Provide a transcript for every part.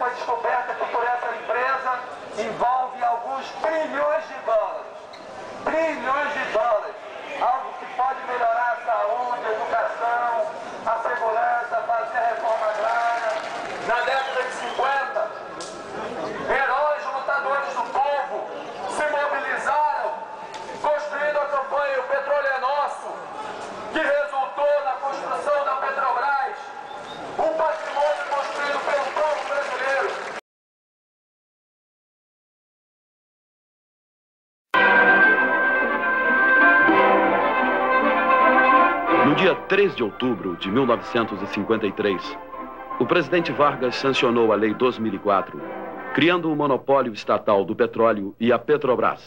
foi descoberta que por essa empresa envolve alguns trilhões de dólares. Trilhões de dólares. Algo que pode melhorar a saúde, a educação, a segurança, fazer a reforma agrária. Na década de 50, heróis lutadores do povo se mobilizaram, construindo a campanha O Petróleo é Nosso, que resultou na construção da Petrobras, um patrimônio construído pelo povo brasileiro. No dia 3 de outubro de 1953, o presidente Vargas sancionou a Lei 2004, criando o monopólio estatal do petróleo e a Petrobras.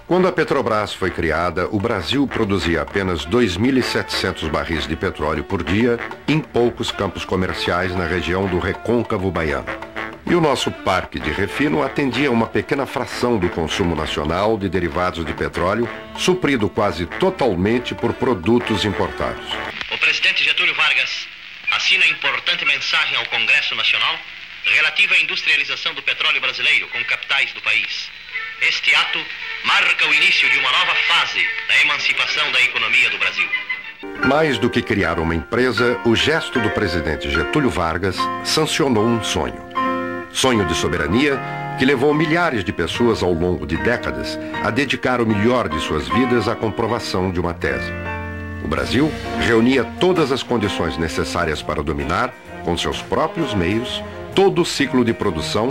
Quando a Petrobras foi criada, o Brasil produzia apenas 2.700 barris de petróleo por dia em poucos campos comerciais na região do Recôncavo Baiano. E o nosso parque de refino atendia uma pequena fração do consumo nacional de derivados de petróleo, suprido quase totalmente por produtos importados. O presidente Getúlio Vargas assina importante mensagem ao Congresso Nacional relativa à industrialização do petróleo brasileiro com capitais do país. Este ato marca o início de uma nova fase da emancipação da economia do Brasil. Mais do que criar uma empresa, o gesto do presidente Getúlio Vargas sancionou um sonho. Sonho de soberania que levou milhares de pessoas ao longo de décadas a dedicar o melhor de suas vidas à comprovação de uma tese. O Brasil reunia todas as condições necessárias para dominar, com seus próprios meios, todo o ciclo de produção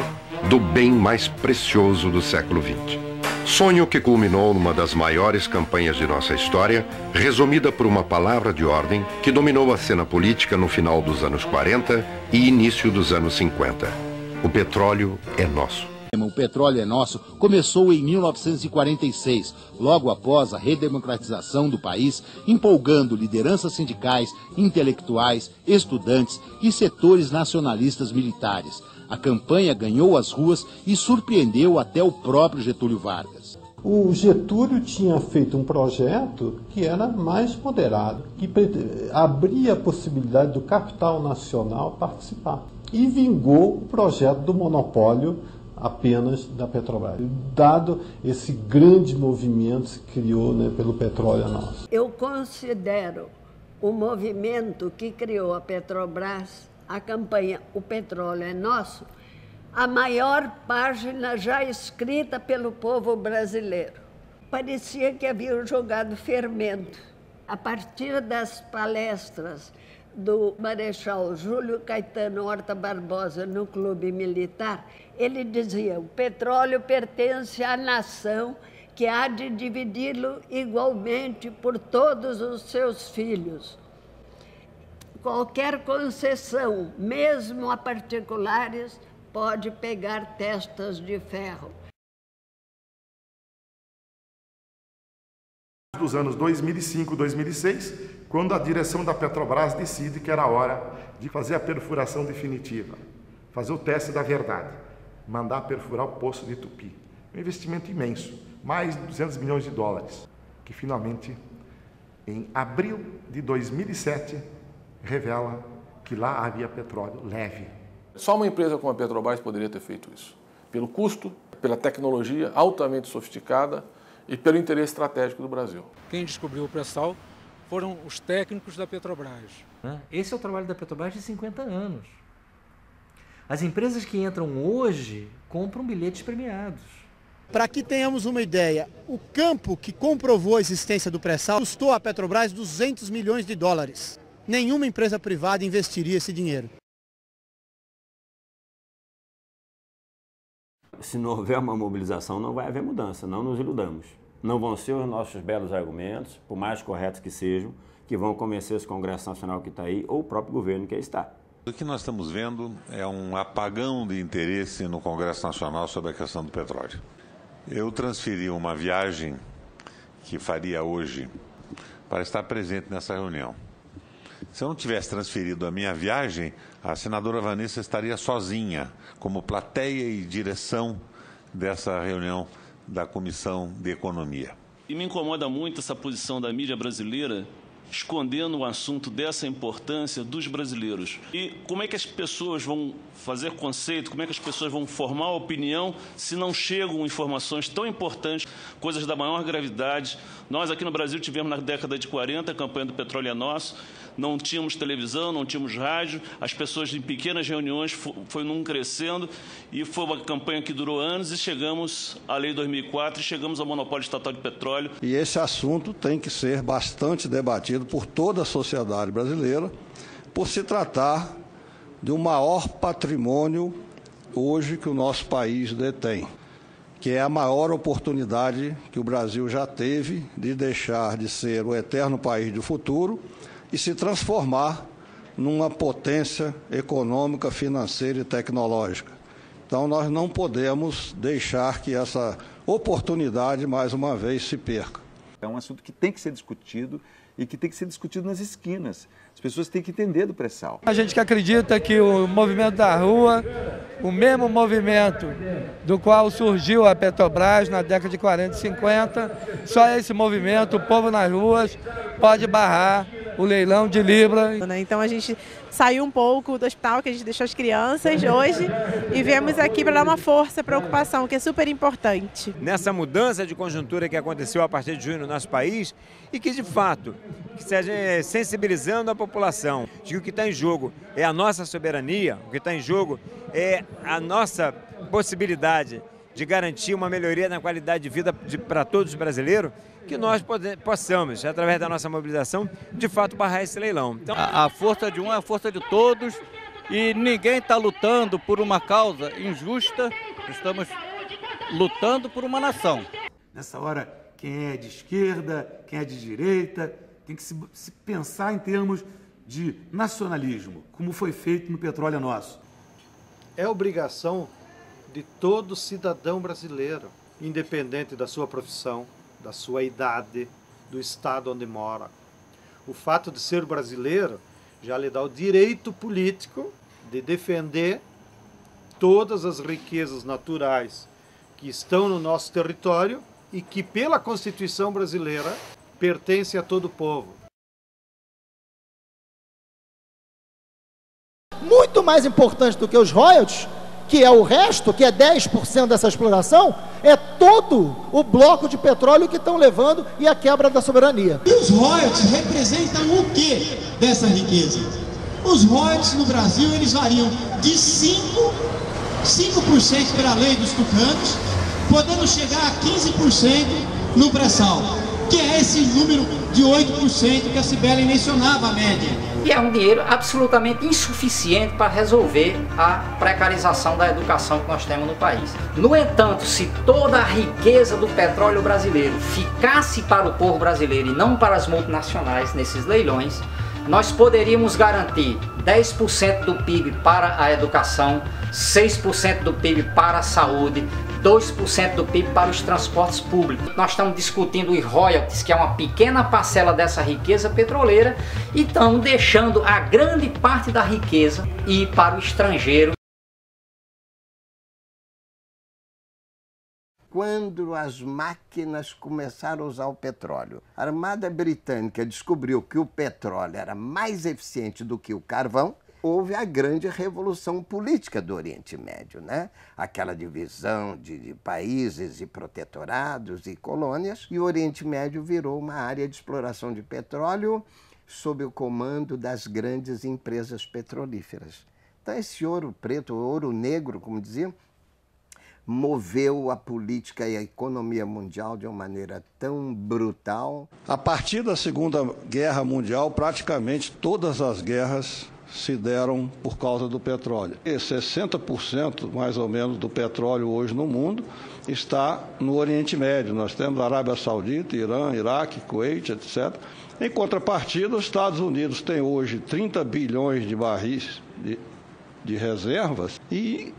do bem mais precioso do século XX. Sonho que culminou numa das maiores campanhas de nossa história, resumida por uma palavra de ordem que dominou a cena política no final dos anos 40 e início dos anos 50. O petróleo é nosso. O petróleo é nosso começou em 1946, logo após a redemocratização do país, empolgando lideranças sindicais, intelectuais, estudantes e setores nacionalistas militares. A campanha ganhou as ruas e surpreendeu até o próprio Getúlio Vargas. O Getúlio tinha feito um projeto que era mais moderado, que abria a possibilidade do capital nacional participar. E vingou o projeto do monopólio apenas da Petrobras, dado esse grande movimento que se criou, né, pelo Petróleo é Nosso. Eu considero o movimento que criou a Petrobras, a campanha O Petróleo é Nosso, a maior página já escrita pelo povo brasileiro. Parecia que haviam jogado fermento. A partir das palestras do Marechal Júlio Caetano Horta Barbosa no Clube Militar, ele dizia: o petróleo pertence à nação que há de dividi-lo igualmente por todos os seus filhos. Qualquer concessão, mesmo a particulares, pode pegar testas de ferro. Dos anos 2005, 2006, quando a direção da Petrobras decide que era hora de fazer a perfuração definitiva, fazer o teste da verdade, mandar perfurar o poço de Tupi. Um investimento imenso, mais de 200 milhões de dólares, que finalmente, em abril de 2007, revela que lá havia petróleo leve. Só uma empresa como a Petrobras poderia ter feito isso, pelo custo, pela tecnologia altamente sofisticada e pelo interesse estratégico do Brasil. Quem descobriu o pré-sal foram os técnicos da Petrobras. Esse é o trabalho da Petrobras de 50 anos. As empresas que entram hoje compram bilhetes premiados. Para que tenhamos uma ideia, o campo que comprovou a existência do pré-sal custou à Petrobras 200 milhões de dólares. Nenhuma empresa privada investiria esse dinheiro. Se não houver uma mobilização, não vai haver mudança, não nos iludamos. Não vão ser os nossos belos argumentos, por mais corretos que sejam, que vão convencer esse Congresso Nacional que está aí, ou o próprio governo que aí está. O que nós estamos vendo é um apagão de interesse no Congresso Nacional sobre a questão do petróleo. Eu transferi uma viagem que faria hoje para estar presente nessa reunião. Se eu não tivesse transferido a minha viagem, a senadora Vanessa estaria sozinha, como plateia e direção dessa reunião da Comissão de Economia. E me incomoda muito essa posição da mídia brasileira escondendo um assunto dessa importância dos brasileiros. E como é que as pessoas vão fazer conceito, como é que as pessoas vão formar opinião se não chegam informações tão importantes, coisas da maior gravidade? Nós aqui no Brasil tivemos na década de 40 a campanha do Petróleo é Nosso, não tínhamos televisão, não tínhamos rádio, as pessoas em pequenas reuniões foi num crescendo e foi uma campanha que durou anos e chegamos à Lei 2004 e chegamos ao monopólio estatal de petróleo. E esse assunto tem que ser bastante debatido por toda a sociedade brasileira, por se tratar do maior patrimônio hoje que o nosso país detém, que é a maior oportunidade que o Brasil já teve de deixar de ser o eterno país do futuro e se transformar numa potência econômica, financeira e tecnológica. Então, nós não podemos deixar que essa oportunidade, mais uma vez, se perca. É um assunto que tem que ser discutido e que tem que ser discutido nas esquinas. As pessoas têm que entender do pré-sal. A gente que acredita que o movimento da rua, o mesmo movimento do qual surgiu a Petrobras na década de 40 e 50, só esse movimento, o povo nas ruas, pode barrar o leilão de Libra. Então a gente saiu um pouco do hospital que a gente deixou as crianças hoje e viemos aqui para dar uma força para a ocupação, que é super importante. Nessa mudança de conjuntura que aconteceu a partir de junho no nosso país e que, de fato, que seja sensibilizando a população de que o que está em jogo é a nossa soberania, o que está em jogo é a nossa possibilidade de garantir uma melhoria na qualidade de vida para todos os brasileiros, que nós possamos, através da nossa mobilização, de fato barrar esse leilão. Então, a força de um é a força de todos e ninguém está lutando por uma causa injusta, estamos lutando por uma nação. Nessa hora, quem é de esquerda, quem é de direita, tem que se pensar em termos de nacionalismo, como foi feito no Petróleo é Nosso. É obrigação de todo cidadão brasileiro, independente da sua profissão, da sua idade, do estado onde mora. O fato de ser brasileiro já lhe dá o direito político de defender todas as riquezas naturais que estão no nosso território e que, pela Constituição brasileira, pertence a todo o povo. Muito mais importante do que os royalties, que é o resto, que é 10% dessa exploração, é todo o bloco de petróleo que estão levando e a quebra da soberania. E os royalties representam o que dessa riqueza? Os royalties no Brasil, eles variam de 5% pela lei dos tucanos, podendo chegar a 15% no pré-sal, que é esse número de 8% que a Cibele mencionava, a média. E é um dinheiro absolutamente insuficiente para resolver a precarização da educação que nós temos no país. No entanto, se toda a riqueza do petróleo brasileiro ficasse para o povo brasileiro e não para as multinacionais nesses leilões, nós poderíamos garantir 10% do PIB para a educação, 6% do PIB para a saúde, 2% do PIB para os transportes públicos. Nós estamos discutindo os royalties, que é uma pequena parcela dessa riqueza petroleira, e estamos deixando a grande parte da riqueza ir para o estrangeiro. Quando as máquinas começaram a usar o petróleo, a Armada Britânica descobriu que o petróleo era mais eficiente do que o carvão, houve a grande revolução política do Oriente Médio, né? Aquela divisão de países e protetorados e colônias, e o Oriente Médio virou uma área de exploração de petróleo sob o comando das grandes empresas petrolíferas. Então esse ouro preto, ouro negro, como diziam, moveu a política e a economia mundial de uma maneira tão brutal. A partir da Segunda Guerra Mundial, praticamente todas as guerras se deram por causa do petróleo. E 60% mais ou menos do petróleo hoje no mundo está no Oriente Médio. Nós temos a Arábia Saudita, Irã, Iraque, Kuwait, etc. Em contrapartida, os Estados Unidos têm hoje 30 bilhões de barris de reservas e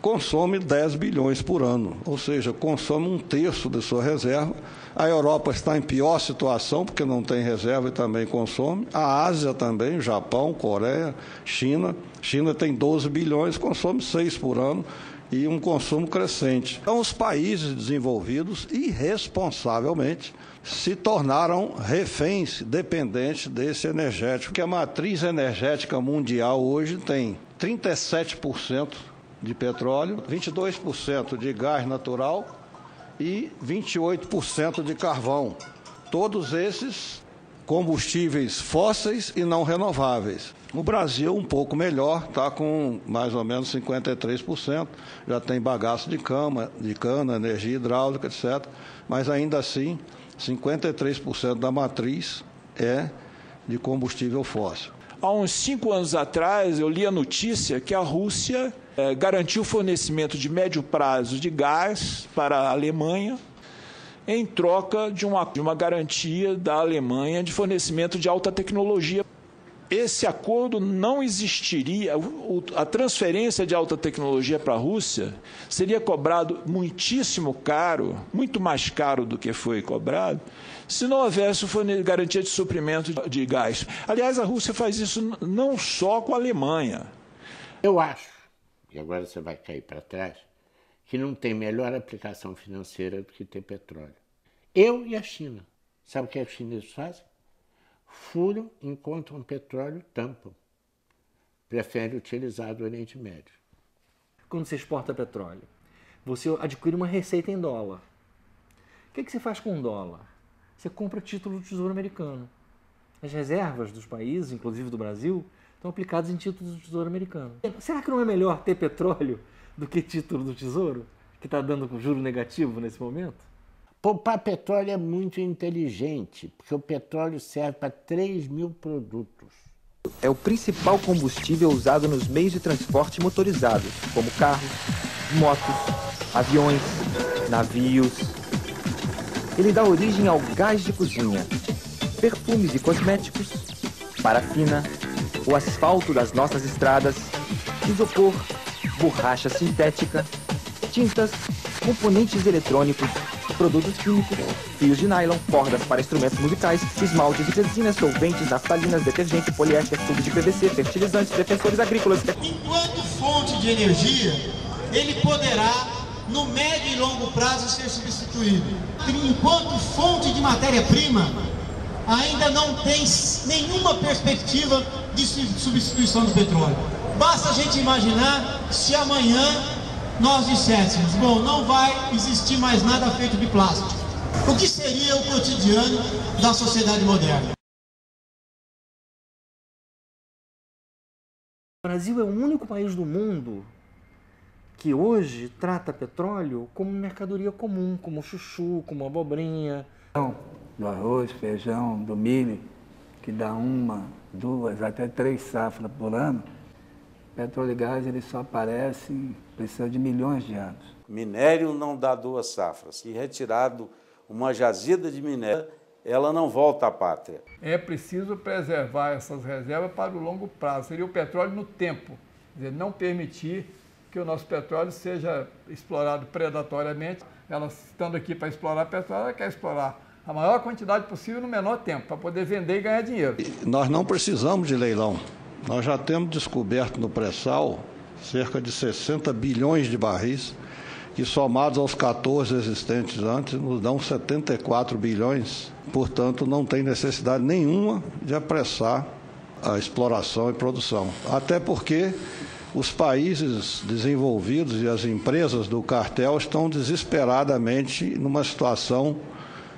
consome 10 bilhões por ano, ou seja, consome 1/3 de sua reserva. A Europa está em pior situação, porque não tem reserva e também consome. A Ásia também, Japão, Coreia, China. China tem 12 bilhões, consome 6 por ano e um consumo crescente. Então, os países desenvolvidos, irresponsavelmente, se tornaram reféns dependentes desse energético, porque a matriz energética mundial hoje tem 37% de petróleo, 22% de gás natural e 28% de carvão. Todos esses combustíveis fósseis e não renováveis. O Brasil, um pouco melhor, está com mais ou menos 53%, já tem bagaço de cana, energia hidráulica, etc. Mas ainda assim, 53% da matriz é de combustível fóssil. Há uns 5 anos atrás, eu li a notícia que a Rússia garantiu o fornecimento de médio prazo de gás para a Alemanha, em troca de uma garantia da Alemanha de fornecimento de alta tecnologia. Esse acordo não existiria, a transferência de alta tecnologia para a Rússia seria cobrado muitíssimo caro, muito mais caro do que foi cobrado, se não houvesse garantia de suprimento de gás. Aliás, a Rússia faz isso não só com a Alemanha. Eu acho, e agora você vai cair para trás, que não tem melhor aplicação financeira do que ter petróleo. Eu e a China. Sabe o que os chineses fazem? Furam, encontram petróleo, tampam. Preferem utilizar do Oriente Médio. Quando você exporta petróleo, você adquire uma receita em dólar. O que você faz com o dólar? Você compra título do Tesouro Americano. As reservas dos países, inclusive do Brasil, estão aplicadas em títulos do Tesouro Americano. Será que não é melhor ter petróleo do que título do Tesouro, que está dando com juro negativo nesse momento? Poupar petróleo é muito inteligente, porque o petróleo serve para 3.000 produtos. É o principal combustível usado nos meios de transporte motorizados, como carros, motos, aviões, navios. Ele dá origem ao gás de cozinha, perfumes e cosméticos, parafina, o asfalto das nossas estradas, isopor, borracha sintética, tintas, componentes eletrônicos, produtos químicos, fios de nylon, cordas para instrumentos musicais, esmaltes e resinas, solventes, naftalinas, detergente, poliéster, tubo de PVC, fertilizantes, defensores agrícolas. Enquanto fonte de energia, ele poderá, no médio e longo prazo, ser substituído. Enquanto fonte de matéria-prima, ainda não tem nenhuma perspectiva de substituição do petróleo. Basta a gente imaginar se amanhã nós disséssemos, bom, não vai existir mais nada feito de plástico. O que seria o cotidiano da sociedade moderna? O Brasil é o único país do mundo que hoje trata petróleo como mercadoria comum, como chuchu, como abobrinha. Do arroz, feijão, do milho, que dá 1, 2, até 3 safras por ano. Petróleo e gás, ele só aparece, precisa de milhões de anos. Minério não dá 2 safras. Se retirado uma jazida de minério, ela não volta à pátria. É preciso preservar essas reservas para o longo prazo. Seria o petróleo no tempo. Quer dizer, não permitir que o nosso petróleo seja explorado predatoriamente. Ela, estando aqui para explorar petróleo, ela quer explorar a maior quantidade possível no menor tempo, para poder vender e ganhar dinheiro. Nós não precisamos de leilão. Nós já temos descoberto no pré-sal cerca de 60 bilhões de barris, que somados aos 14 existentes antes, nos dão 74 bilhões. Portanto, não tem necessidade nenhuma de apressar a exploração e produção. Até porque os países desenvolvidos e as empresas do cartel estão desesperadamente numa situação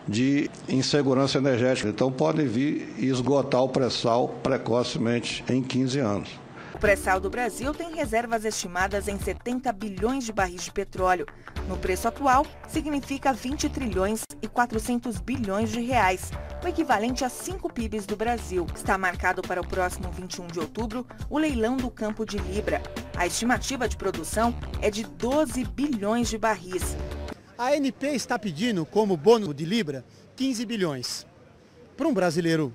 de insegurança energética. Então, podem vir e esgotar o pré-sal precocemente em 15 anos. O pré-sal do Brasil tem reservas estimadas em 70 bilhões de barris de petróleo. No preço atual, significa 20 trilhões e 400 bilhões de reais, o equivalente a 5 PIBs do Brasil. Está marcado para o próximo 21 de outubro o leilão do Campo de Libra. A estimativa de produção é de 12 bilhões de barris. A ANP está pedindo como bônus de Libra 15 bilhões. Para um brasileiro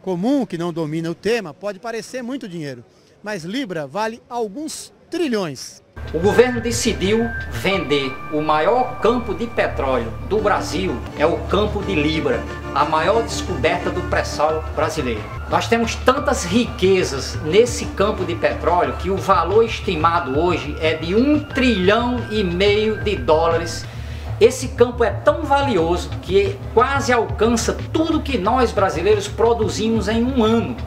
comum que não domina o tema, pode parecer muito dinheiro, mas Libra vale alguns trilhões. O governo decidiu vender o maior campo de petróleo do Brasil, é o campo de Libra, a maior descoberta do pré-sal brasileiro. Nós temos tantas riquezas nesse campo de petróleo que o valor estimado hoje é de $1,5 trilhão de dólares. Esse campo é tão valioso que quase alcança tudo que nós brasileiros produzimos em um ano,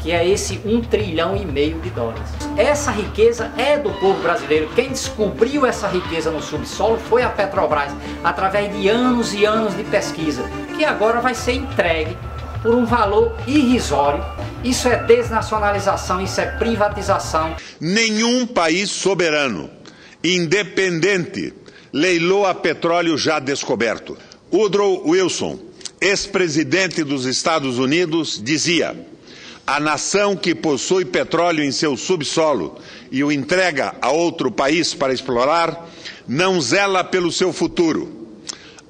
que é esse $1,5 trilhão de dólares. Essa riqueza é do povo brasileiro. Quem descobriu essa riqueza no subsolo foi a Petrobras, através de anos e anos de pesquisa, que agora vai ser entregue por um valor irrisório. Isso é desnacionalização, isso é privatização. Nenhum país soberano, independente, leiloa petróleo já descoberto. Woodrow Wilson, ex-presidente dos Estados Unidos, dizia: a nação que possui petróleo em seu subsolo e o entrega a outro país para explorar, não zela pelo seu futuro.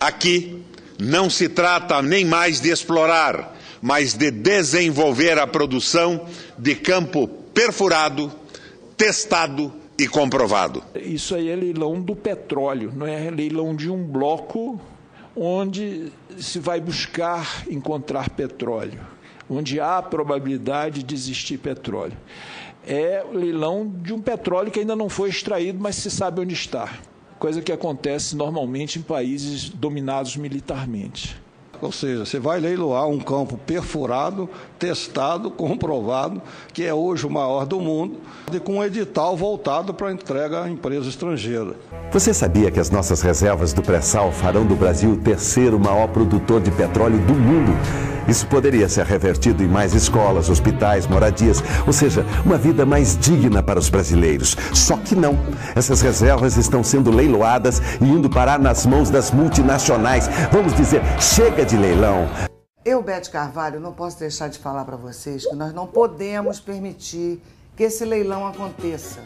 Aqui não se trata nem mais de explorar, mas de desenvolver a produção de campo perfurado, testado e comprovado. Isso aí é leilão do petróleo, não é leilão de um bloco onde se vai buscar encontrar petróleo, onde há probabilidade de existir petróleo. É o leilão de um petróleo que ainda não foi extraído, mas se sabe onde está. Coisa que acontece normalmente em países dominados militarmente. Ou seja, você vai leiloar um campo perfurado, testado, comprovado, que é hoje o maior do mundo, e com um edital voltado para entrega à empresa estrangeira. Você sabia que as nossas reservas do pré-sal farão do Brasil o terceiro maior produtor de petróleo do mundo? Isso poderia ser revertido em mais escolas, hospitais, moradias, ou seja, uma vida mais digna para os brasileiros. Só que não. Essas reservas estão sendo leiloadas e indo parar nas mãos das multinacionais. Vamos dizer, chega de leilão. Eu, Beth Carvalho, não posso deixar de falar para vocês que nós não podemos permitir que esse leilão aconteça.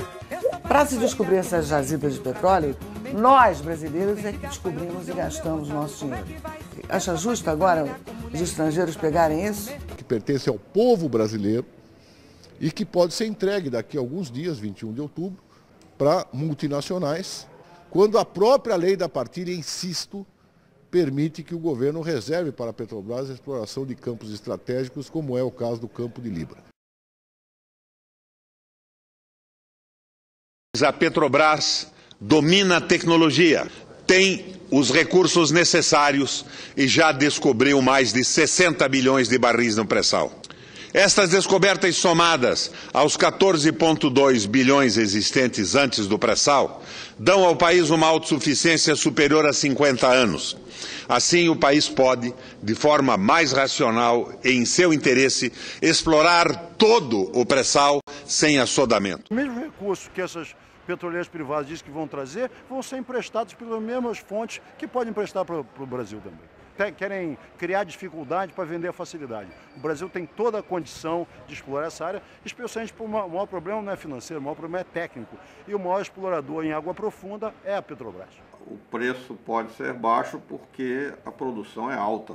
Para se descobrir essas jazidas de petróleo, nós, brasileiros, é que descobrimos e gastamos nosso dinheiro. Acha justo agora os estrangeiros pegarem isso? Que pertence ao povo brasileiro e que pode ser entregue daqui a alguns dias, 21 de outubro, para multinacionais, quando a própria lei da partilha, insisto, permite que o governo reserve para a Petrobras a exploração de campos estratégicos, como é o caso do campo de Libra. A Petrobras domina a tecnologia, tem os recursos necessários e já descobriu mais de 60 bilhões de barris no pré-sal. Estas descobertas somadas aos 14,2 bilhões existentes antes do pré-sal dão ao país uma autossuficiência superior a 50 anos. Assim, o país pode, de forma mais racional e em seu interesse, explorar todo o pré-sal sem assodamento. O mesmo recurso que essas petroleiras privadas dizem que vão trazer, vão ser emprestados pelas mesmas fontes que podem emprestar para o Brasil também. Querem criar dificuldade para vender a facilidade. O Brasil tem toda a condição de explorar essa área, especialmente porque o maior problema não é financeiro, o maior problema é técnico. E o maior explorador em água profunda é a Petrobras. O preço pode ser baixo porque a produção é alta.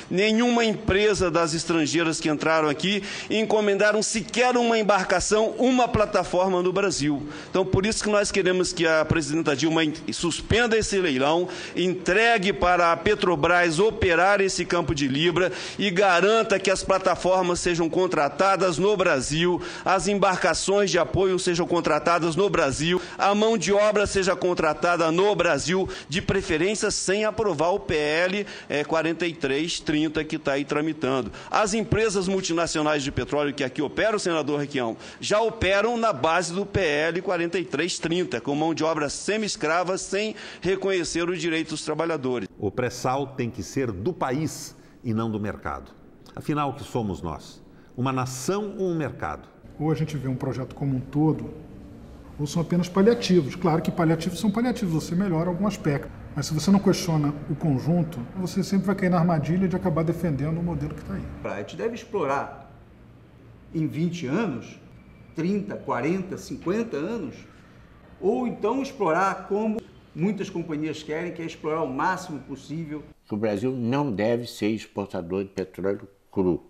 Nenhuma empresa das estrangeiras que entraram aqui encomendaram sequer uma embarcação, uma plataforma no Brasil. Então, por isso que nós queremos que a presidenta Dilma suspenda esse leilão, entregue para a Petrobras operar esse campo de Libra e garanta que as plataformas sejam contratadas no Brasil, as embarcações de apoio sejam contratadas no Brasil, a mão de obra seja contratada no Brasil, de preferência sem aprovar o PL 4330 que está aí tramitando. As empresas multinacionais de petróleo que aqui operam, senador Requião, já operam na base do PL 4330, com mão de obra semi-escrava, sem reconhecer o direito dos trabalhadores. O pré-sal tem que ser do país e não do mercado. Afinal, o que somos nós? Uma nação ou um mercado? Ou a gente vê um projeto como um todo, ou são apenas paliativos. Claro que paliativos são paliativos, você melhora algum aspecto. Mas se você não questiona o conjunto, você sempre vai cair na armadilha de acabar defendendo o modelo que está aí. A gente deve explorar em 20 anos, 30, 40, 50 anos, ou então explorar como muitas companhias querem, que é explorar o máximo possível. O Brasil não deve ser exportador de petróleo cru.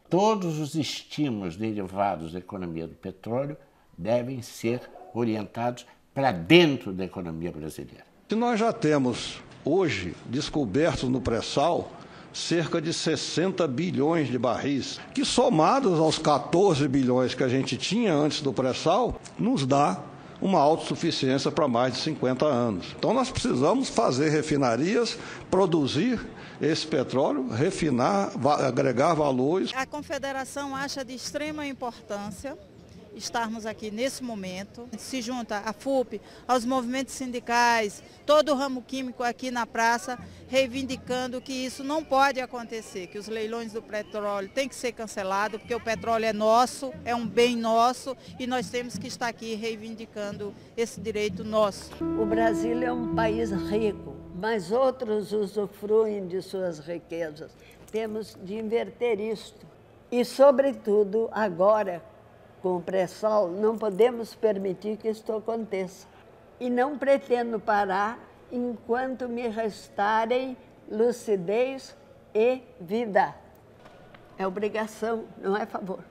Todos os estímulos derivados da economia do petróleo devem ser orientados para dentro da economia brasileira. Se nós já temos hoje descobertos no pré-sal cerca de 60 bilhões de barris, que somados aos 14 bilhões que a gente tinha antes do pré-sal, nos dá uma autossuficiência para mais de 50 anos. Então nós precisamos fazer refinarias, produzir esse petróleo, refinar, agregar valores. A Confederação acha de extrema importância estarmos aqui nesse momento. Se junta a FUP, aos movimentos sindicais, todo o ramo químico aqui na praça, reivindicando que isso não pode acontecer, que os leilões do petróleo têm que ser cancelados, porque o petróleo é nosso, é um bem nosso e nós temos que estar aqui reivindicando esse direito nosso. O Brasil é um país rico, mas outros usufruem de suas riquezas. Temos de inverter isto. E, sobretudo, agora, com o pré-sal, não podemos permitir que isto aconteça. E não pretendo parar enquanto me restarem lucidez e vida. É obrigação, não é favor.